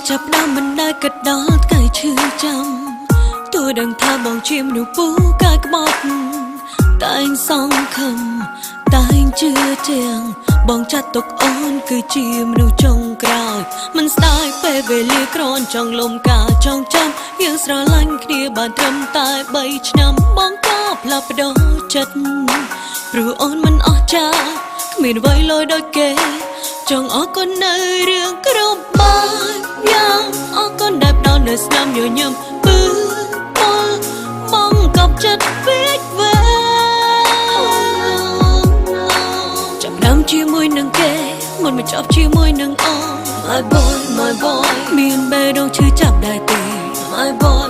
ចាប់ដើមមិនដែលគិតដល់ថ្ងៃឈឺចាំទោះដឹងថាបងជាមនុស្សពូកាយក្បត់តែងសង្ឃឹមតែងជឿទាំងបងចាត់ទុកអូនគឺជាមនុស្សចុងក្រោយមិនស្ដាយពេលវេលាគ្រាន់ចង់លំការចង់ចាំយើងស្រឡាញ់គ្នាបានត្រឹមតែ3ឆ្នាំបងក៏ផ្លាស់ប្ដូរចិត្តព្រោះអូនមិនអស់ចាគ្មានអ្វីលយដូចគេចង់អរគុណនៅរឿងគ្រប់បែបយ៉ាងអរគុណដែលផ្ដល់នៅស្នាមញញឹមពឺបងកប់ចិត្តពេកវែចាប់ដើមជាមួយនឹងគេមុនមកចប់ជាមួយនឹងអូន My boy មានបេះដូងឈឺចាប់ដែរទេ My boy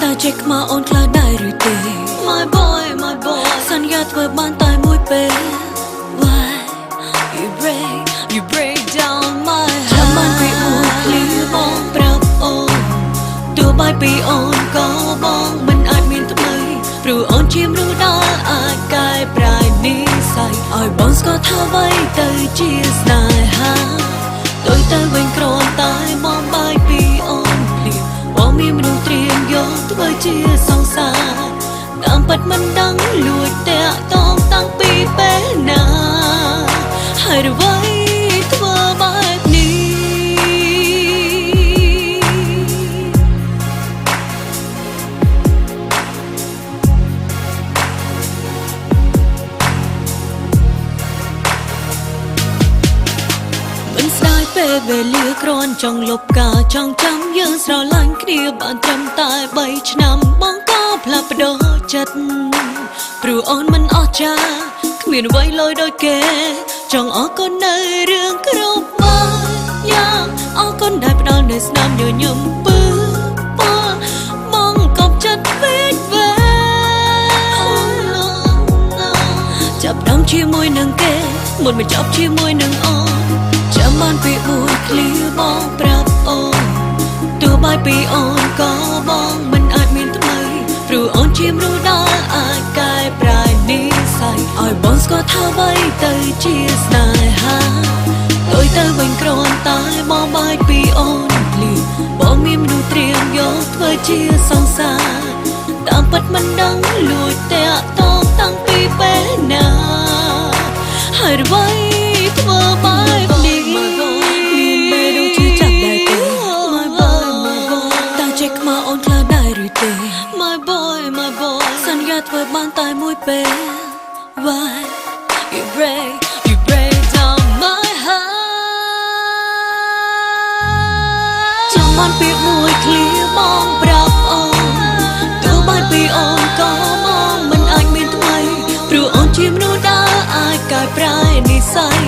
តើចេះខ្មៅអូនខ្លះដែរឬទេ My boy សន្យាធ្វើបានតែមួយពេល Why you break down my heart ចាំបានពីអូនឃ្លីបងប្រាប់អូនទោះបាយពីអូនក៏បងមិនអាចមានថ្មីព្រោះអូនជាមនុស្សដែលអាចកែប្រែនិស្ស័យឲ្យបងស្គាល់ថាអ្វីទៅជាស្នេហាដូចទៅវិញគ្រាន់តែបងបាយពីអូនភ្លាមបងមានមនុស្សត្រៀមយកធ្វើជាសង្សារតាមពិតមិនដឹងលួចតាក់តងតាំងពីពេលណាហើយអ្វីធ្វើបែបនេះមិនស្ដាយពេលវេលាគ្រាន់ចង់លុបការចង់ចាំយើងស្រឡាញ់គ្នាបានត្រឹមតែ3ឆ្នាំបងក៏ផ្លាស់ប្ដូរចិត្តព្រោះអូនមិនអស់ចាគ្មានអ្វីលយដូចគេចង់អរគុណនៅរឿងគ្រប់បែបយ៉ាងអរគុណដែលផ្ដល់នៅស្នាមញញឹមពឺបងកប់ចិត្តពេកវែចាប់ដើមជាមួយនឹងគេមុនមកចប់ជាមួយនឹងអូនចាំបានពីមួយឃ្លីបងប្រាប់អូនទោះបាយពីអូនក៏បងមិនអាចមានថ្មីព្រោះអូនជាមនុស្សដែលអាចកែប្រែនិស្ស័យឲ្យបងស្គាល់ថាអ្វីទៅជាស្នេហាដូចទៅវិញគ្រាន់តែបងបាយពីអូនភ្លាមបងមានមនុស្សត្រៀមយកធ្វើជាសង្សារតាមពិតមិនដឹងលួចតាក់តងតាំងពីពេលណាហើយអ្វីធ្វើបែបនេះមានបេះដូងឈឺចាប់ដែរទេ My boy តើចេះខ្មៅអូនខ្លះដែរឬទេ My boy សន្យាធ្វើបានតែមួយពេល Why you break down my heart ចាំបានពីមួយឃ្លីបងប្រាប់អូនទោះបានពីអូនក៏បងមិនអាចមានថ្មីព្រោះអូនជាមនុស្សដែលអាចកែប្រែនិស្ស័យ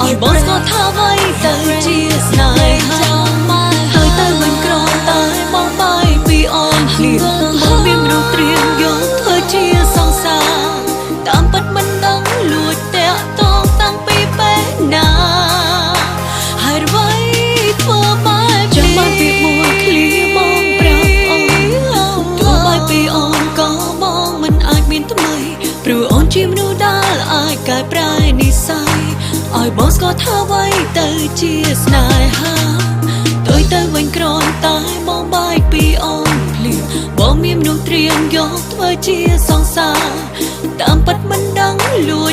ឲ្យបងស្គាល់ថាអ្វីទៅជាស្នេហាហើយទៅវិញគ្រាន់តែបងបាយពីអូនភ្លាមបងមានមនុស្សត្រៀមយកធ្វើជាសង្សារតាមពិតមិនដឹងលួចតាក់តងតាំងពីពេលណាហើយអ្វីធ្វើបែបចាំបានពីមួយឃ្លីបងប្រាប់អូនទោះបាយពីអូនក៏បងមិនអាចមានថ្មីព្រោះអូនជាមនុស្សដែលអាចកែប្រែនិស្ស័យឲ្យបងស្គាល់ថាអ្វីទៅជាស្នេហាដូចទៅវិញគ្រាន់តែបងបាយពីអូនភ្លាមបងមានមនុស្សត្រៀមយកធ្វើជាសង្សារតាមពិតមិនដឹងលួច